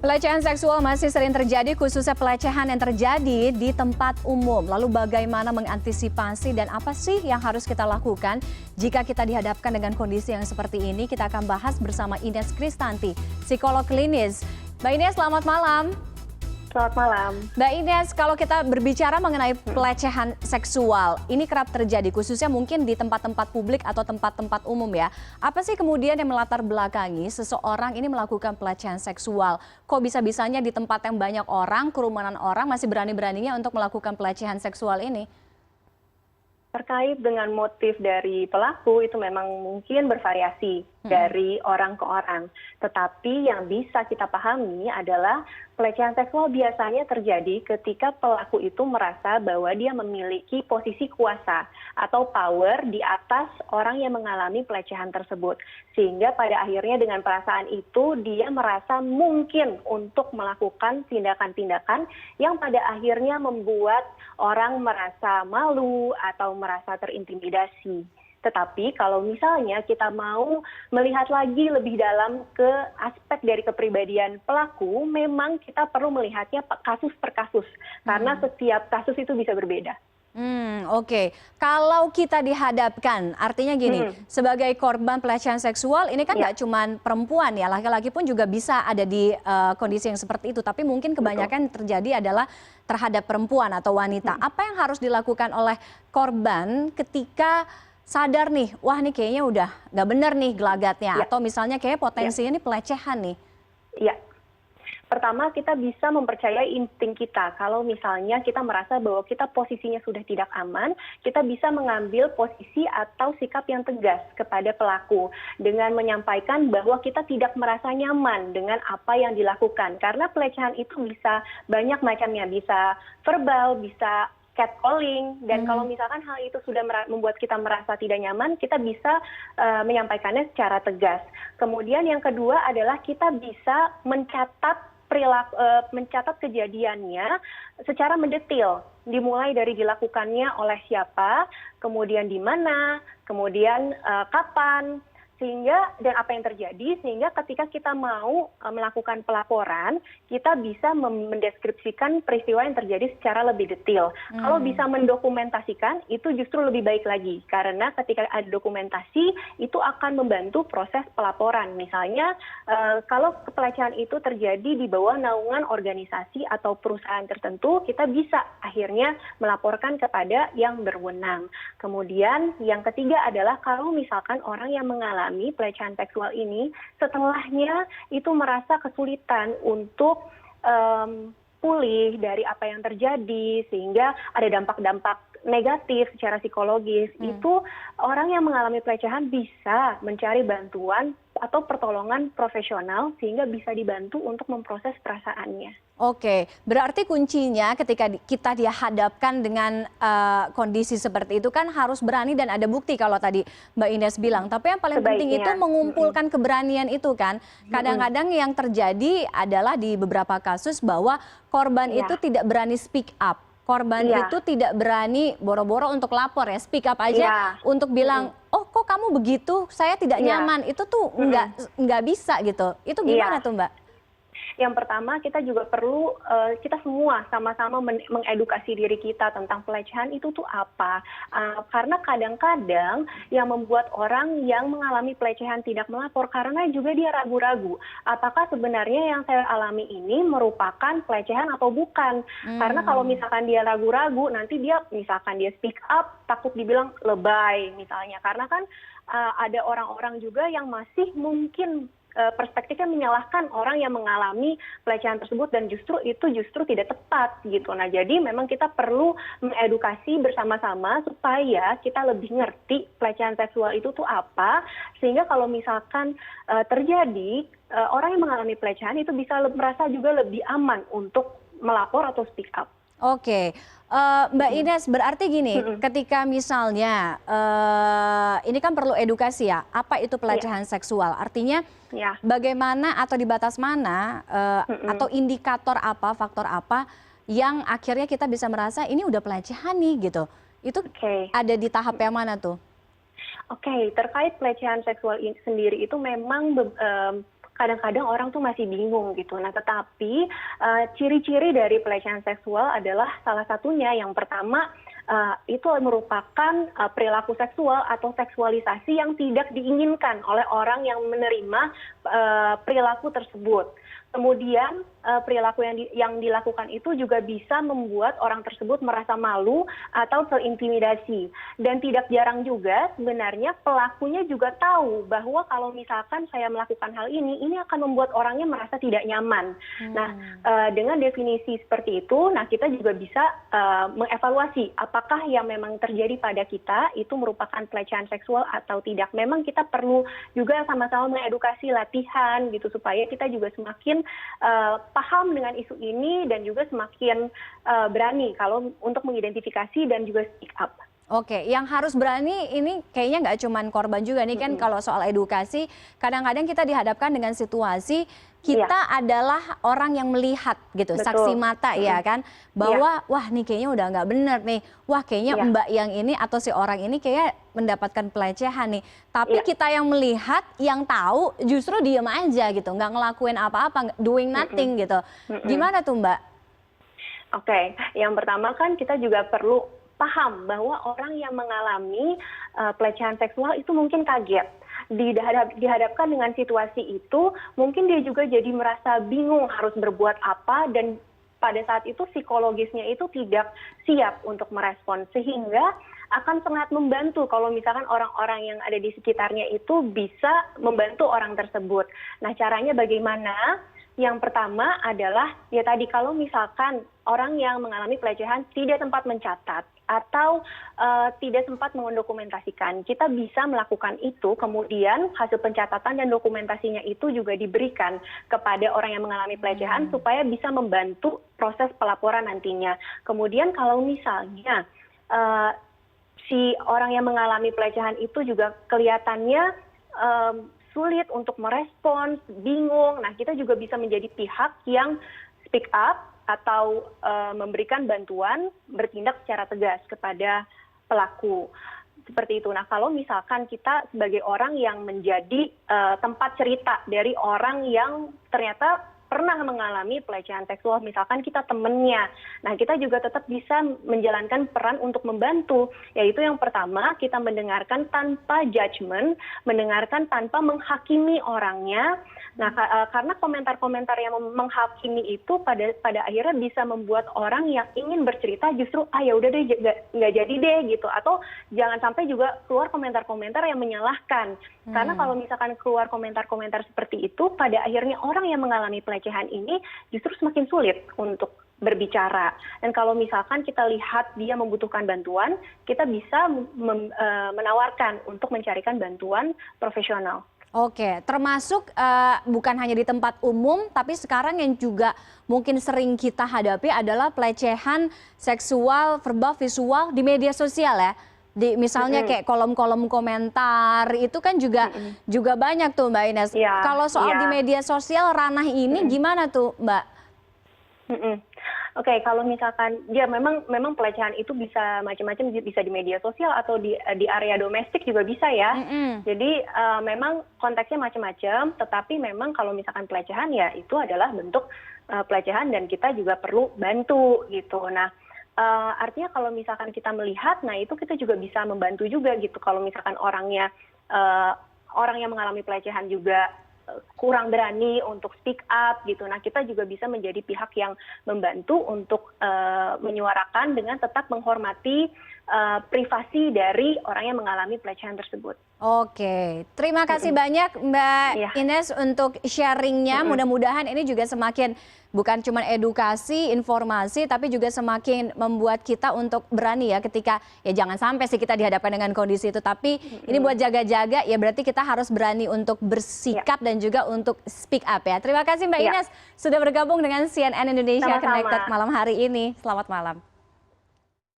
Pelecehan seksual masih sering terjadi, khususnya pelecehan yang terjadi di tempat umum. Lalu bagaimana mengantisipasi dan apa sih yang harus kita lakukan jika kita dihadapkan dengan kondisi yang seperti ini? Kita akan bahas bersama Ines Kristanti, psikolog klinis. Mbak Ines, selamat malam. Selamat malam. Mbak Ines, kalau kita berbicara mengenai pelecehan seksual, ini kerap terjadi khususnya mungkin di tempat-tempat publik atau tempat-tempat umum ya. Apa sih kemudian yang melatar belakangi seseorang ini melakukan pelecehan seksual? Kok bisa-bisanya di tempat yang banyak orang, kerumunan orang masih berani-beraninya untuk melakukan pelecehan seksual ini? Terkait dengan motif dari pelaku itu memang mungkin bervariasi dari orang ke orang. Tetapi yang bisa kita pahami adalah pelecehan seksual biasanya terjadi ketika pelaku itu merasa bahwa dia memiliki posisi kuasa atau power di atas orang yang mengalami pelecehan tersebut. Sehingga pada akhirnya dengan perasaan itu dia merasa mungkin untuk melakukan tindakan-tindakan yang pada akhirnya membuat orang merasa malu atau merasa terintimidasi. Tetapi kalau misalnya kita mau melihat lagi lebih dalam ke aspek dari kepribadian pelaku, memang kita perlu melihatnya kasus per kasus, karena setiap kasus itu bisa berbeda. Oke. Kalau kita dihadapkan, artinya gini, sebagai korban pelecehan seksual, ini kan nggak cuma perempuan ya, laki-laki pun juga bisa ada di kondisi yang seperti itu. Tapi mungkin kebanyakan yang terjadi adalah terhadap perempuan atau wanita. Apa yang harus dilakukan oleh korban ketika sadar nih, wah nih kayaknya udah nggak bener nih gelagatnya, atau misalnya kayak potensinya nih pelecehan nih? Iya. Pertama, kita bisa mempercayai insting kita. Kalau misalnya kita merasa bahwa kita posisinya sudah tidak aman, kita bisa mengambil posisi atau sikap yang tegas kepada pelaku dengan menyampaikan bahwa kita tidak merasa nyaman dengan apa yang dilakukan. Karena pelecehan itu bisa banyak macamnya, bisa verbal, bisa catcalling, dan kalau misalkan hal itu sudah membuat kita merasa tidak nyaman, kita bisa menyampaikannya secara tegas. Kemudian yang kedua adalah kita bisa mencatat kejadiannya secara mendetil, dimulai dari dilakukannya oleh siapa, kemudian di mana, kemudian kapan, sehingga dan apa yang terjadi, sehingga ketika kita mau melakukan pelaporan, kita bisa mendeskripsikan peristiwa yang terjadi secara lebih detail. Kalau bisa mendokumentasikan, itu justru lebih baik lagi, karena ketika ada dokumentasi, itu akan membantu proses pelaporan. Misalnya, kalau pelecehan itu terjadi di bawah naungan organisasi atau perusahaan tertentu, kita bisa akhirnya melaporkan kepada yang berwenang. Kemudian yang ketiga adalah kalau misalkan orang yang mengalami pelecehan seksual ini, setelahnya itu merasa kesulitan untuk pulih dari apa yang terjadi, sehingga ada dampak-dampak negatif secara psikologis, itu orang yang mengalami pelecehan bisa mencari bantuan atau pertolongan profesional sehingga bisa dibantu untuk memproses perasaannya. Oke, berarti kuncinya ketika kita dihadapkan dengan kondisi seperti itu kan harus berani dan ada bukti kalau tadi Mbak Ines bilang. Tapi yang paling penting itu mengumpulkan keberanian itu kan. Kadang-kadang yang terjadi adalah di beberapa kasus bahwa korban itu tidak berani speak up. Korban itu tidak berani boro-boro untuk lapor ya, speak up aja untuk bilang, oh kok kamu begitu, saya tidak nyaman. Itu tuh nggak bisa gitu. Itu gimana tuh Mbak? Yang pertama, kita juga perlu kita semua sama-sama mengedukasi diri kita tentang pelecehan itu tuh apa. Karena kadang-kadang yang membuat orang yang mengalami pelecehan tidak melapor karena juga dia ragu-ragu. Apakah sebenarnya yang saya alami ini merupakan pelecehan atau bukan? Karena kalau misalkan dia ragu-ragu, nanti dia misalkan dia speak up, takut dibilang lebay misalnya. Karena kan ada orang-orang juga yang masih mungkin perspektifnya menyalahkan orang yang mengalami pelecehan tersebut, dan justru tidak tepat gitu. Nah, jadi memang kita perlu mengedukasi bersama-sama supaya kita lebih ngerti pelecehan seksual itu tuh apa, sehingga kalau misalkan terjadi orang yang mengalami pelecehan itu bisa merasa juga lebih aman untuk melapor atau speak up. Oke, Mbak Ines, berarti gini, ketika misalnya ini kan perlu edukasi ya, apa itu pelecehan seksual? Artinya bagaimana atau di batas mana atau indikator apa, faktor apa yang akhirnya kita bisa merasa ini udah pelecehan nih gitu? Itu ada di tahap yang mana tuh? Oke, terkait pelecehan seksual sendiri itu memang kadang-kadang orang tuh masih bingung gitu. Nah, tetapi ciri-ciri dari pelecehan seksual adalah salah satunya yang pertama itu merupakan perilaku seksual atau seksualisasi yang tidak diinginkan oleh orang yang menerima perilaku tersebut. Kemudian perilaku yang dilakukan itu juga bisa membuat orang tersebut merasa malu atau terintimidasi. Dan tidak jarang juga sebenarnya pelakunya juga tahu bahwa kalau misalkan saya melakukan hal ini akan membuat orangnya merasa tidak nyaman. Nah, dengan definisi seperti itu, nah kita juga bisa mengevaluasi apakah yang memang terjadi pada kita itu merupakan pelecehan seksual atau tidak. Memang kita perlu juga sama-sama mengedukasi latihan gitu supaya kita juga semakin paham dengan isu ini dan juga semakin berani kalau untuk mengidentifikasi dan juga speak up. Oke, yang harus berani ini kayaknya nggak cuma korban juga nih kan. Kalau soal edukasi, kadang-kadang kita dihadapkan dengan situasi kita adalah orang yang melihat gitu, saksi mata ya kan, bahwa wah nih kayaknya udah nggak bener nih, wah kayaknya mbak yang ini atau si orang ini kayak mendapatkan pelecehan nih. Tapi kita yang melihat, yang tahu justru diem aja gitu, nggak ngelakuin apa-apa, doing nothing gitu. Gimana tuh Mbak? Oke, yang pertama kan kita juga perlu paham bahwa orang yang mengalami pelecehan seksual itu mungkin kaget. Dihadapkan dengan situasi itu, mungkin dia juga jadi merasa bingung harus berbuat apa, dan pada saat itu psikologisnya itu tidak siap untuk merespon, sehingga akan sangat membantu kalau misalkan orang-orang yang ada di sekitarnya itu bisa membantu orang tersebut. Nah, caranya bagaimana? Yang pertama adalah ya tadi, kalau misalkan orang yang mengalami pelecehan tidak sempat mencatat atau tidak sempat mendokumentasikan, kita bisa melakukan itu, kemudian hasil pencatatan dan dokumentasinya itu juga diberikan kepada orang yang mengalami pelecehan supaya bisa membantu proses pelaporan nantinya. Kemudian kalau misalnya si orang yang mengalami pelecehan itu juga kelihatannya sulit untuk merespons, bingung. Nah, kita juga bisa menjadi pihak yang speak up atau memberikan bantuan, bertindak secara tegas kepada pelaku. Seperti itu. Nah, kalau misalkan kita sebagai orang yang menjadi tempat cerita dari orang yang ternyata pernah mengalami pelecehan seksual, misalkan kita temennya. Nah, kita juga tetap bisa menjalankan peran untuk membantu, yaitu yang pertama, kita mendengarkan tanpa judgement, mendengarkan tanpa menghakimi orangnya. Nah, karena komentar-komentar yang menghakimi itu pada akhirnya bisa membuat orang yang ingin bercerita justru ya udah deh nggak jadi deh gitu, atau jangan sampai juga keluar komentar-komentar yang menyalahkan. Karena kalau misalkan keluar komentar-komentar seperti itu, pada akhirnya orang yang mengalami pelecehan ini justru semakin sulit untuk berbicara. Dan kalau misalkan kita lihat dia membutuhkan bantuan, kita bisa menawarkan untuk mencarikan bantuan profesional. Oke, termasuk bukan hanya di tempat umum, tapi sekarang yang juga mungkin sering kita hadapi adalah pelecehan seksual, verbal, visual di media sosial ya. Misalnya kayak kolom-kolom komentar, itu kan juga banyak tuh Mbak Ines. Kalau soal di media sosial, ranah ini gimana tuh Mbak? Oke, kalau misalkan ya memang pelecehan itu bisa macam-macam, bisa di media sosial atau di area domestik juga bisa ya. Jadi memang konteksnya macam-macam, tetapi memang kalau misalkan pelecehan ya itu adalah bentuk pelecehan dan kita juga perlu bantu gitu. Nah, artinya kalau misalkan kita melihat, nah itu kita juga bisa membantu juga gitu. Kalau misalkan orang yang mengalami pelecehan juga kurang berani untuk speak up gitu. Nah, kita juga bisa menjadi pihak yang membantu untuk menyuarakan dengan tetap menghormati privasi dari orang yang mengalami pelecehan tersebut. Oke, terima kasih banyak Mbak Ines untuk sharingnya. Mudah-mudahan ini juga semakin bukan cuma edukasi, informasi, tapi juga semakin membuat kita untuk berani ya ketika, ya jangan sampai sih kita dihadapkan dengan kondisi itu, tapi ini buat jaga-jaga ya, berarti kita harus berani untuk bersikap dan juga untuk speak up ya. Terima kasih Mbak Ines sudah bergabung dengan CNN Indonesia Connected malam hari ini. Selamat malam.